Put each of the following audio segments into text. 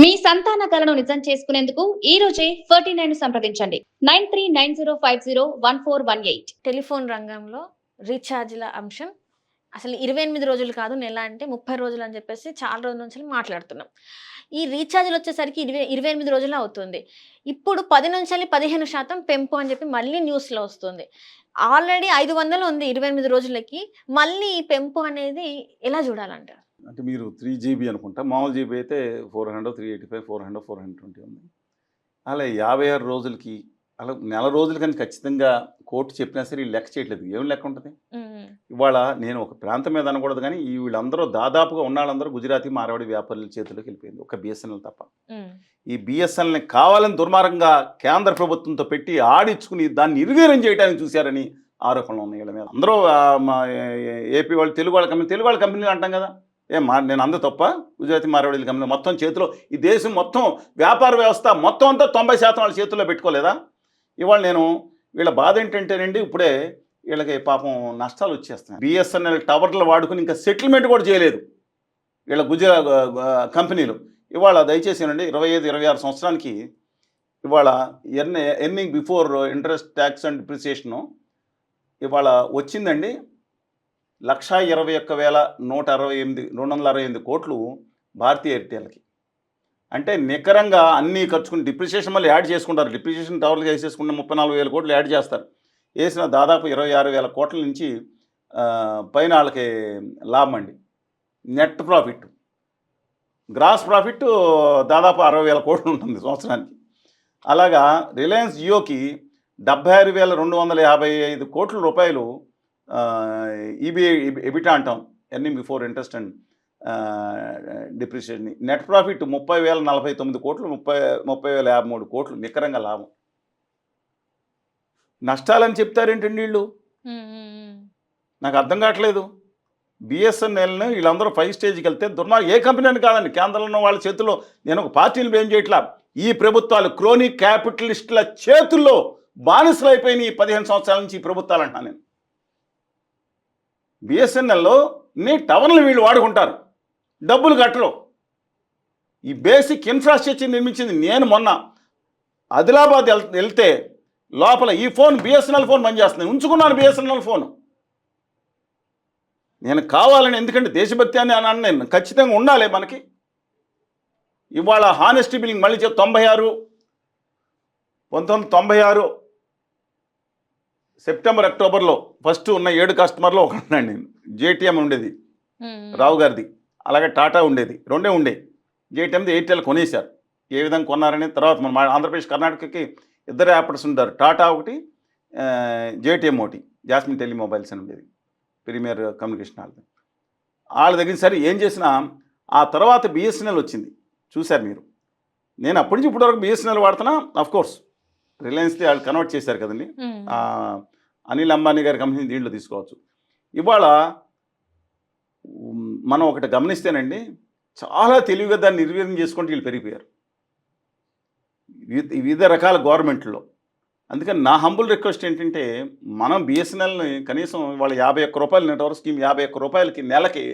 మీ సంతాన కలను నిజం చేసుకునేందుకు ఈ రోజే 49 సంప్రదించండి 9390501418. టెలిఫోన్ రంగంలో రీఛార్జ్‌ల అంశం అసలు 28 రోజులు కాదు, నెల అంటే 30 రోజులు అని చెప్పేసి చాలా రోజుల నుంచి మాట్లాడుతున్నాం. ఈ రీఛార్జ్‌లొచ్చేసరికి 28 రోజులే అవుతుంది. ఇప్పుడు 10-15% పెంపు అని చెప్పి మళ్ళీ న్యూస్‌లో వస్తుంది. ఆల్రెడీ 500 ఉంది 28 రోజులకి. మళ్ళీ ఈ పెంపు అనేది ఎలా చూడాలంటారు? అంటే మీరు 3 జీబీ అనుకుంటా. మామూలు జీబీ అయితే 400, 385, 400, 420 ఉంది. అలా 56 రోజులకి అలా నెల రోజులకని ఖచ్చితంగా కోర్టు చెప్పినా సరే వీళ్ళు లెక్క చేయట్లేదు. ఏం లెక్క ఉంటుంది? ఇవాళ నేను ఒక ప్రాంతం మీద అనకూడదు కానీ వీళ్ళందరూ దాదాపుగా ఉన్నాళ్ళందరూ గుజరాతీ మారవాడి వ్యాపారుల చేతిలోకి వెళ్ళిపోయింది. ఒక బిఎస్ఎన్ఎల్ తప్ప. ఈ బిఎస్ఎన్ఎల్ని కావాలని దుర్మార్గంగా కేంద్ర ప్రభుత్వంతో పెట్టి ఆడించుకుని దాన్ని నిర్వీర్యం చేయడానికి చూశారని ఆరోపణలు ఉన్నాయి వీళ్ళ మీద. అందరూ ఏపీ వాళ్ళు తెలుగు వాళ్ళ కంపెనీలు అంటాం కదా. నేను అందరూ తప్ప గుజరాతీ మార్వాడీల కంపెనీ మొత్తం చేతిలో ఈ దేశం మొత్తం వ్యాపార వ్యవస్థ మొత్తం అంతా 90% వాళ్ళ చేతుల్లో పెట్టుకోలేదా? ఇవాళ నేను వీళ్ళ బాధ ఏంటంటేనండి, ఇప్పుడే వీళ్ళకి పాపం నష్టాలు వచ్చేస్తున్నాయి. బిఎస్ఎన్ఎల్ టవర్లు వాడుకుని ఇంకా సెటిల్మెంట్ కూడా చేయలేదు వీళ్ళ కంపెనీలు. ఇవాళ దయచేసి ఏనండి 25-26 సంవత్సరానికి ఇవాళ earning before interest tax and depreciation ఇవాళ వచ్చిందండి 1,21,168 కోట్లు భారతీయ ఎయిర్టెల్కి. అంటే నికరంగా అన్నీ ఖర్చుకుని డిప్రిసియేషన్ మళ్ళీ యాడ్ చేసుకుంటారు. డిప్రిసియేషన్ టవర్లు వేసేసుకుంటే 34,000 కోట్లు యాడ్ చేస్తారు. వేసిన దాదాపు 26,000 కోట్ల నుంచి పైన వాళ్ళకి లాభం అండి. నెట్ ప్రాఫిట్, గ్రాస్ ప్రాఫిట్ దాదాపు 60,000 కోట్లు ఉంటుంది సంవత్సరానికి. అలాగా రిలయన్స్ జియోకి 76,255 కోట్ల రూపాయలు ఎబిటా అంటాం, earning before interest and depreciation. Net profit 30,049 కోట్లు, 30,053 కోట్లు నికరంగా లాభం. నష్టాలని చెప్తారేంటండి వీళ్ళు? నాకు అర్థం కావట్లేదు. బిఎస్ఎన్ఎల్ని వీళ్ళందరూ 5 స్టేజ్కి వెళ్తే దుర్మార్గం ఏ కంపెనీ అని కాదండి, కేంద్రంలో ఉన్న వాళ్ళ చేతుల్లో. నేను ఒక పార్టీని ఏం చేయట్లా, ఈ ప్రభుత్వాలు క్రోనిక్ క్యాపిటలిస్టుల చేతుల్లో బానిసలు అయిపోయిన ఈ 15 సంవత్సరాల నుంచి ఈ ప్రభుత్వాలు అంటున్నాను నేను. బిఎస్ఎన్ఎల్లో టవర్లు వీళ్ళు వాడుకుంటారు, డబ్బులు కట్టరు. ఈ బేసిక్ ఇన్ఫ్రాస్ట్రక్చర్ నిర్మించింది నేను. మొన్న ఆదిలాబాద్ వెళ్తే లోపల ఈ ఫోన్ బిఎస్ఎన్ఎల్ ఫోన్ పనిచేస్తుంది. ఉంచుకున్నాను బిఎస్ఎన్ఎల్ ఫోను నేను కావాలని. ఎందుకంటే దేశభక్తి అని అన్నాను నేను. ఖచ్చితంగా ఉండాలి మనకి. ఇవాళ హానెస్టీ బిల్లింగ్ మళ్ళీ 1996 సెప్టెంబర్ అక్టోబర్లో ఫస్ట్ ఉన్న 7 కస్టమర్లో ఒకటి నేను. జేటీఎం ఉండేది రావు గారిది, అలాగే టాటా ఉండేది, రెండే ఉండే. జేటీఎంది ఎయిర్టెల్ కొనేశారు. ఏ విధంగా కొన్నారని తర్వాత మన ఆంధ్రప్రదేశ్ కర్ణాటకకి 2 యాప్స్ ఉంటారు. టాటా ఒకటి, జేటీఎం ఒకటి, జాస్మిన్ టెలిమొబైల్స్ అని ఉండేది, ప్రీమియర్ కమ్యూనికేషన్ వాళ్ళ దగ్గర. సరే ఏం చేసినా ఆ తర్వాత బిఎస్ఎన్ఎల్ వచ్చింది, చూశారు మీరు. నేను అప్పటి నుంచి ఇప్పటివరకు బిఎస్ఎన్ఎల్ వాడుతున్నా. అఫ్కోర్స్ రిలయన్స్ది వాళ్ళు కన్వర్ట్ చేశారు కదండి, అనిల్ అంబానీ గారి కంపెనీ దీంట్లో తీసుకోవచ్చు. ఇవాళ మనం ఒకటి గమనిస్తేనండి, చాలా తెలివిగా దాన్ని నిర్వీర్యం చేసుకుంటూ వీళ్ళు పెరిగిపోయారు వివిధ రకాల గవర్నమెంట్లో. అందుకని నా హంబుల్ రిక్వెస్ట్ ఏంటంటే, మనం బిఎస్ఎన్ఎల్ని కనీసం వాళ్ళ 51 రూపాయలు నెట్వర్క్ స్కీమ్ 51 రూపాయలకి నెలకి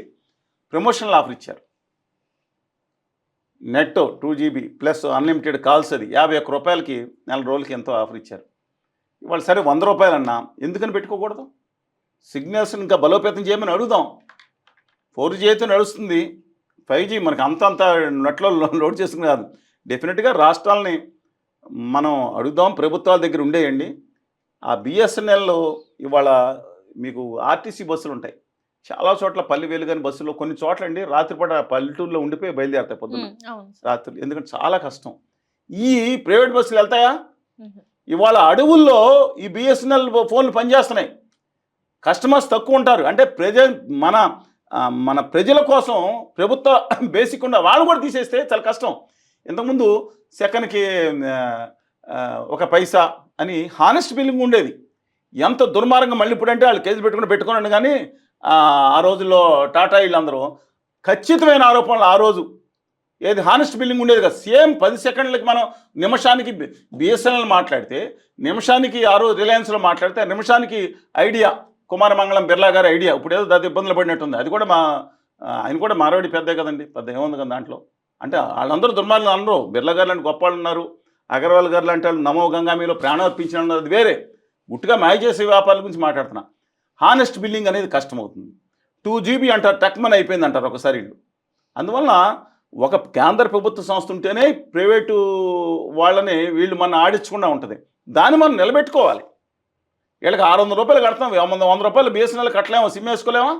ప్రమోషనల్ ఆఫర్ ఇచ్చారు. Net 2 GB plus unlimited calls, అది 51 రూపాయలకి నెల రోజులకి ఎంతో ఆఫర్ ఇచ్చారు. ఇవాళ సరే 100 రూపాయలన్నా ఎందుకని పెట్టుకోకూడదు? సిగ్నల్స్ ఇంకా బలోపేతం చేయమని అడుగుదాం. 4G అయితే నడుస్తుంది, 5G మనకి అంత నెట్లో లోడ్ చేసుకుని కాదు. డెఫినెట్గా రాష్ట్రాలని మనం అడుగుదాం, ప్రభుత్వాల దగ్గర ఉండేయండి. ఆ బిఎస్ఎన్ఎల్ ఇవాళ మీకు ఆర్టీసీ బస్సులు ఉంటాయి చాలా చోట్ల, పల్లి వేలుగాని బస్సులో కొన్ని చోట్ల అండి రాత్రిపూట పల్లెటూరులో ఉండిపోయి బయలుదేరుతాయి పొద్దున్న రాత్రి, ఎందుకంటే చాలా కష్టం. ఈ ప్రైవేట్ బస్సులు వెళ్తాయా? ఇవాళ అడవుల్లో ఈ బిఎస్ఎన్ఎల్ ఫోన్లు పనిచేస్తున్నాయి. కస్టమర్స్ తక్కువ ఉంటారు. అంటే మన ప్రజల కోసం ప్రభుత్వ బేసిక్ ఉన్న వాళ్ళు కూడా తీసేస్తే చాలా కష్టం. ఇంతకుముందు సెకండ్కి 1 పైసా అని హానెస్ట్ బిల్లింగ్ ఉండేది. ఎంత దుర్మార్గంగా మళ్ళీ ఇప్పుడంటే వాళ్ళు కేసు పెట్టుకున్నాను. కానీ ఆ రోజుల్లో టాటా వీళ్ళందరూ ఖచ్చితమైన ఆరోపణలు. ఆ రోజు ఏది హానెస్ట్ బిల్లింగ్ ఉండేది కదా. సేమ్ 10 సెకండ్లకి మనం నిమిషానికి బిఎస్ఎన్ఎల్ మాట్లాడితే, నిమిషానికి ఆ రోజు రిలయన్స్లో మాట్లాడితే, నిమిషానికి ఐడియా కుమారమంగళం బిర్లా గారి ఐడియా ఇప్పుడు ఏదో దాని ఇబ్బందులు పడినట్టుంది. అది కూడా ఆయన కూడా మార్వాడి పెద్దే కదండి, పెద్ద ఏముంది కదా దాంట్లో. అంటే వాళ్ళందరూ దుర్మార్గులు అనరు. బిర్లా గారు లాంటి గొప్ప వాళ్ళు ఉన్నారు, అగర్వాల్ గారు లాంటి వాళ్ళు నమో గంగామీలో ప్రాణం అర్పించిన వాళ్ళు, అది వేరే. గుట్టుగా మాయ చేసే వ్యాపారాల గురించి మాట్లాడుతున్నా. హానెస్ట్ బిల్లింగ్ అనేది కష్టమవుతుంది. 2 GB అంటారు, టక్మన్ అయిపోయింది అంటారు ఒకసారి వీళ్ళు. అందువలన ఒక కేంద్ర ప్రభుత్వ సంస్థ ఉంటేనే ప్రైవేటు వాళ్ళని వీళ్ళు మన ఆడించకుండా ఉంటుంది. దాన్ని మనం నిలబెట్టుకోవాలి. వీళ్ళకి 600 రూపాయలు కడతాం, 100 రూపాయలు BSNL కట్టలేమో, సిమ్ వేసుకోలేమా?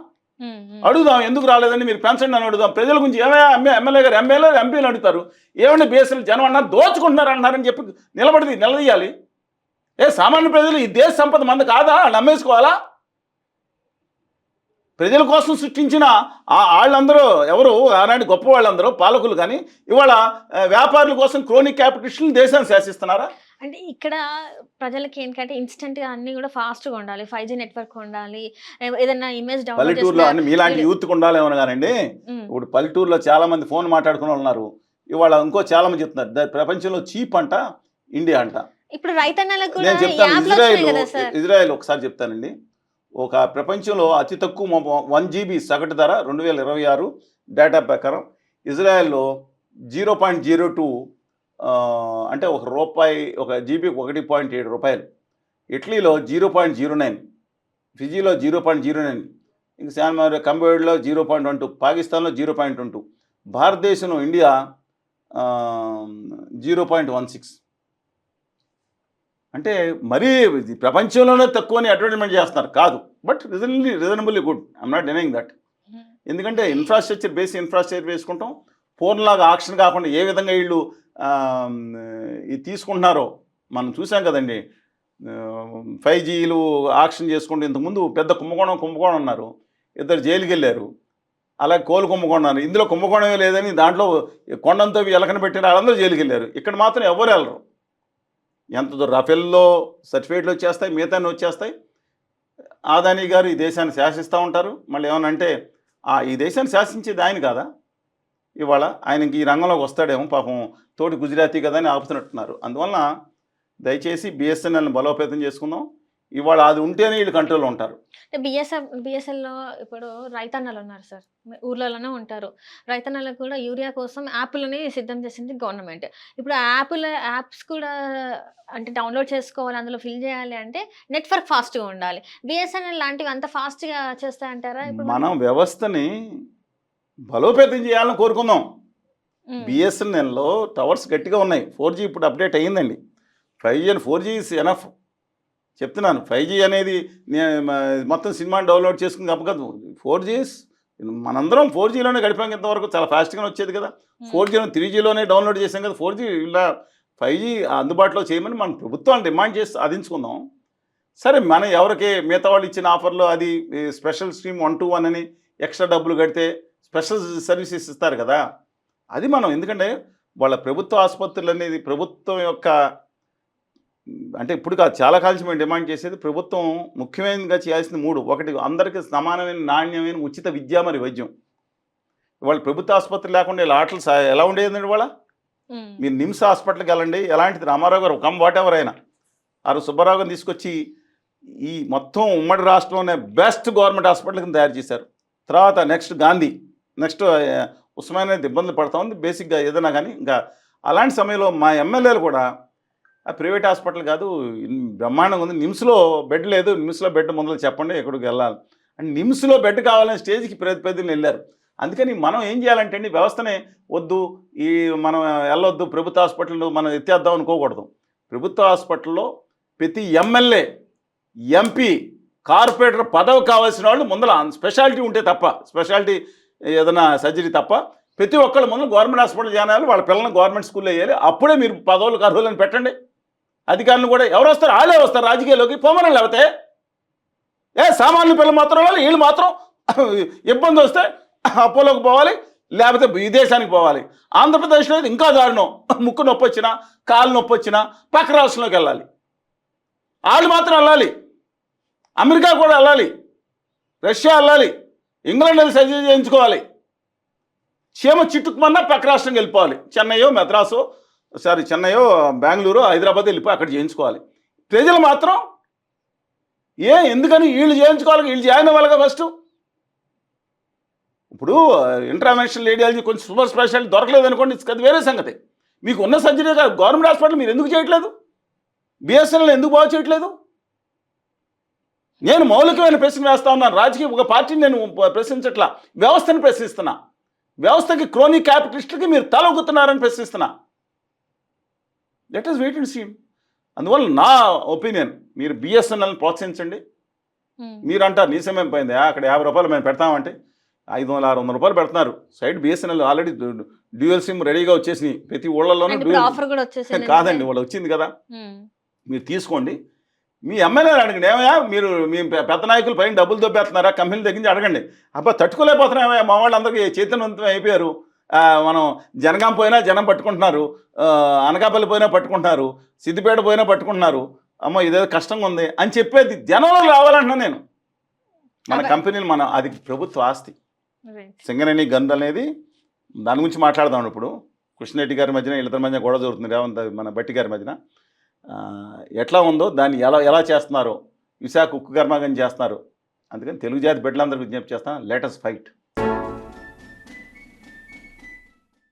అడుగుదాం, ఎందుకు రాలేదని మీరు పెంచండి అని అడుగుదాం. ప్రజల గురించి ఏమైనా ఎమ్మెల్యే గారు ఎంపీలు అడుగుతారు, ఏమంటే BSNL జనం అన్నారు దోచుకుంటున్నారు అంటున్నారని చెప్పి నిలదీయాలి. సామాన్య ప్రజలు ఈ దేశ సంపద మంది కాదా, నమ్మేసుకోవాలా? ప్రజల కోసం సృష్టించిన వాళ్ళందరూ ఎవరు, ఆనాటి గొప్ప వాళ్ళందరూ పాలకులు, కానీ ఇవాళ వ్యాపారుల కోసం క్రోనిక్ క్యాపిటలిస్టులు దేశాన్ని శాసిస్తున్నారా? అంటే ఇక్కడ ప్రజలకి ఏంటంటే ఇన్స్టెంట్గా అన్ని కూడా ఫాస్ట్గా ఉండాలి, 5G నెట్వర్క్ ఉండాలి, ఏదైనా ఇమేజ్ డౌన్లోడ్ పల్లెటూరులో అని మీలాంటి యూత్కి ఉండాలేమో కానండి. ఇప్పుడు పల్లెటూరులో చాలా మంది ఫోన్ మాట్లాడుకుని ఉన్నారు. ఇవాళ ఇంకో చాలా మంది చెప్తున్నారు ప్రపంచంలో చీప్ అంట ఇండియా అంట. ఇప్పుడు రైతన్నలకు నేను చెప్తాను, ఇజ్రాయెల్ ఒకసారి చెప్తానండి. ఒక ప్రపంచంలో అతి తక్కువ 1 GB సగటు ధర 2026 డేటా ప్రకారం ఇజ్రాయెల్లో 0.02 అంటే ఒక జీబీకి 1.7 రూపాయలు. ఇటలీలో 0.09, ఫిజీలో 0.09, ఇంకా కంబోడియాలో 0.12, పాకిస్తాన్లో 0.12, భారతదేశంలో ఇండియా 0.16. అంటే మరీ ప్రపంచంలోనే తక్కువని అడ్వర్టైజ్మెంట్ చేస్తున్నారు కాదు, but reasonably good. I'm not denying that. ఎందుకంటే బేసిక్ ఇన్ఫ్రాస్ట్రక్చర్ వేసుకుంటాం. ఫోన్లాగా ఆక్షన్ కాకుండా ఏ విధంగా వీళ్ళు ఇది తీసుకుంటున్నారో మనం చూసాం కదండి. 5Gలు ఆక్షన్ చేసుకుంటూ ఇంతకుముందు పెద్ద కుంభకోణం అన్నారు, ఇద్దరు జైలుకి వెళ్ళారు. అలాగే కుంభకోణం అన్నారు, ఇందులో కుంభకోణమే లేదని దాంట్లో కొండంతో ఎలకన పెట్టిన వాళ్ళందరూ జైలుకి వెళ్ళారు. ఇక్కడ మాత్రం ఎవరు వెళ్ళరు. ఎంత రఫేల్లో సర్టిఫికేట్లు వచ్చేస్తాయి, మిగతాన్ని వచ్చేస్తాయి. ఆదాని గారు ఈ దేశాన్ని శాసిస్తూ ఉంటారు. మళ్ళీ ఏమన్నా అంటే ఈ దేశాన్ని శాసించేది ఆయన కాదా? ఇవాళ ఆయనకి ఈ రంగంలోకి వస్తాడేమో, పాపం తోటి గుజరాతీ కదా అని ఆపుతున్నట్టున్నారు. అందువలన దయచేసి BSNLని బలోపేతం చేసుకుందాం. ఇవాళ అది ఉంటేనే వీళ్ళు కంట్రోల్లో ఉంటారు. బిఎస్ఎల్లో ఇప్పుడు రైతన్నలు ఉన్నారు సార్, ఊర్లలోనే ఉంటారు. రైతన్నలకు కూడా యూరియా కోసం యాప్లని సిద్ధం చేసింది గవర్నమెంట్. ఇప్పుడు యాప్స్ కూడా అంటే డౌన్లోడ్ చేసుకోవాలి, అందులో ఫిల్ చేయాలి అంటే నెట్వర్క్ ఫాస్ట్గా ఉండాలి. BSNL లాంటివి అంత ఫాస్ట్గా చేస్తాయంటారా? ఇప్పుడు మనం వ్యవస్థని బలోపేతం చేయాలని కోరుకుందాం. BSNLలో టవర్స్ గట్టిగా ఉన్నాయి. 4G ఇప్పుడు అప్డేట్ అయ్యిందండి. 5G and 4G is enough చెప్తున్నాను. 5G అనేది మొత్తం సినిమాని డౌన్లోడ్ చేసుకుని తప్పకదు. 4G మనందరం 4Gలోనే గడిపాం. ఇంతవరకు చాలా ఫాస్ట్గానే వచ్చేది కదా. 4Gలో 3Gలోనే డౌన్లోడ్ చేసాం కదా. 4G ఇలా 5G అందుబాటులో చేయమని మన ప్రభుత్వాన్ని డిమాండ్ చేసి సాధించుకుందాం. సరే, మనం ఎవరికి మిగతా వాళ్ళు ఇచ్చిన ఆఫర్లో అది స్పెషల్ స్ట్రీమ్ 121 అని ఎక్స్ట్రా డబ్బులు కడితే స్పెషల్ సర్వీసెస్ ఇస్తారు కదా, అది మనం. ఎందుకంటే వాళ్ళ ప్రభుత్వ ఆసుపత్రులు అనేది ప్రభుత్వం యొక్క అంటే ఇప్పుడు కాదు, చాలా కాలం మేము డిమాండ్ చేసేది ప్రభుత్వం ముఖ్యమైనదిగా చేయాల్సింది 3. ఒకటి, అందరికీ సమానమైన నాణ్యమైన ఉచిత విద్య మరియు వైద్యం. ఇవాళ ప్రభుత్వ ఆసుపత్రి లేకుండా ఇలా ఆటలు ఎలా ఉండేదండి? ఇవాళ మీరు నిమ్స్ హాస్పిటల్కి వెళ్ళండి, ఎలాంటిది రామారావు గారు వాట్ ఎవర్ అయినా సుబ్బారావు గారిని తీసుకొచ్చి ఈ మొత్తం ఉమ్మడి రాష్ట్రంలోనే బెస్ట్ గవర్నమెంట్ హాస్పిటల్ కింద తయారు చేశారు. తర్వాత నెక్స్ట్ గాంధీ, నెక్స్ట్ ఉస్మానియా అనేది ఇబ్బందులు పడతా ఉంది బేసిక్గా ఏదైనా కానీ. ఇంకా అలాంటి సమయంలో మా ఎమ్మెల్యేలు కూడా ప్రైవేట్ హాస్పిటల్ కాదు, బ్రహ్మాండంగా ఉంది, నిమ్స్లో బెడ్ లేదు, నిమ్స్లో బెడ్ ముందులో చెప్పండి ఎక్కడికి వెళ్ళాలి అంటే నిమ్స్లో బెడ్ కావాలనే స్టేజ్కి ప్రతినిధులు వెళ్ళారు. అందుకని మనం ఏం చేయాలంటే అండి, వ్యవస్థనే వద్దు, మనం వెళ్ళొద్దు, ప్రభుత్వ హాస్పిటల్ మనం ఎత్తేద్దాం అనుకోకూడదు. ప్రభుత్వ హాస్పిటల్లో ప్రతి ఎమ్మెల్యే, ఎంపీ, కార్పొరేటర్ పదవి కావాల్సిన వాళ్ళు ముందర స్పెషాలిటీ ఉంటే తప్ప, స్పెషాలిటీ ఏదైనా సర్జరీ తప్ప ప్రతి ఒక్కళ్ళ ముందు గవర్నమెంట్ హాస్పిటల్ చేయాలి, వాళ్ళ పిల్లల్ని గవర్నమెంట్ స్కూల్లో వేయాలి. అప్పుడే మీరు పదవులకు అర్హులను పెట్టండి. అధికారులు కూడా ఎవరు వస్తారు? వాళ్ళే వస్తారు రాజకీయాల్లోకి. పోమని లేకపోతే సామాన్య పిల్లలు మాత్రం వీళ్ళు మాత్రం ఇబ్బంది వస్తే అపోలోకి పోవాలి, లేకపోతే విదేశానికి పోవాలి. ఆంధ్రప్రదేశ్లో ఇంకా దారుణం, ముక్కు నొప్పి వచ్చినా, కాలు నొప్పి వచ్చినా పక్క రాష్ట్రంలోకి వెళ్ళాలి. వాళ్ళు మాత్రం వెళ్ళాలి, అమెరికా కూడా వెళ్ళాలి, రష్యా వెళ్ళాలి, ఇంగ్లాండ్ వెళ్ళి సర్జరీ చేయించుకోవాలి. చీమ చిట్టుకుమన్నా పక్క రాష్ట్రంకి వెళ్ళిపోవాలి. చెన్నైయో మెద్రాసో చెన్నైయో బెంగళూరు హైదరాబాద్ వెళ్ళిపోయి అక్కడ చేయించుకోవాలి. ప్రజలు మాత్రం ఎందుకని వీళ్ళు చేయించుకోవాలి, వీళ్ళు జాయిన్ అవ్వాలిగా ఫస్ట్. ఇప్పుడు ఇంటర్వెన్షనల్ రేడియాలజీ కొంచెం సూపర్ స్పెషాలిటీ దొరకలేదు అనుకోండి, అది వేరే సంగతి. మీకు ఉన్న సర్జరీ గవర్నమెంట్ హాస్పిటల్ మీరు ఎందుకు చేయట్లేదు? బిఎస్ఎన్ఎల్ ఎందుకు బాగు చేయట్లేదు? నేను మౌలికమైన ప్రశ్న వేస్తా ఉన్నాను. రాజకీయ ఒక పార్టీని నేను ప్రశ్నించట్లా, వ్యవస్థను ప్రశ్నిస్తున్నా. వ్యవస్థకి క్రోనీ క్యాపిటలిస్టులకి మీరు తల ఒగ్గుతున్నారని ప్రశ్నిస్తున్నా. Let us wait and see. అందువల్ల నా ఒపీనియన్, మీరు బిఎస్ఎన్ఎల్ని ప్రోత్సహించండి. మీరు అంటారు నీ సమయం పోయింది, అక్కడ 50 రూపాయలు మేము పెడతామంటే 500-600 రూపాయలు పెడుతున్నారు. Side BSNL already dual SIM రెడీగా వచ్చేసినాయి ప్రతి ఊళ్ళలోనూ. ఆఫర్ కూడా వచ్చేసింది కాదండి, వాళ్ళు వచ్చింది కదా, మీరు తీసుకోండి. మీ ఎమ్మెల్యేని అడగండి, ఏమయ్యా మీరు మీ పెద్ద నాయకులు పైన డబ్బులు దొబ్బేస్తున్నారా, కంపెనీలు తగ్గించి అడగండి. అబ్బా తట్టుకోలేకపోతున్నామయ్యా, మా వాళ్ళు అందరికీ చైతన్యవంతం అయిపోయారు, మనం జనగాం పోయినా జనం పట్టుకుంటున్నారు, అనకాపల్లి పోయినా పట్టుకుంటున్నారు, సిద్దిపేట పోయినా పట్టుకుంటున్నారు, అమ్మ ఇదేదో కష్టంగా ఉంది అని చెప్పేది జనంలో రావాలంటున్నా నేను. మన కంపెనీలు అది ప్రభుత్వ ఆస్తి. సింగరేణి గన్ అనేది దాని గురించి మాట్లాడదాం. ఇప్పుడు కృష్ణరెడ్డి గారి మధ్యన వీళ్ళిద్దరి మధ్య గొడవ జరుగుతుంది, రేవంత్ మన బట్టి గారి మధ్యన. ఎట్లా ఉందో దాన్ని ఎలా చేస్తున్నారో, విశాఖ ఉక్కు కర్మాగారం చేస్తున్నారు. అందుకని తెలుగు జాతి బిడ్డలందరూ విజ్ఞప్తి చేస్తాను, లెట్ us ఫైట్.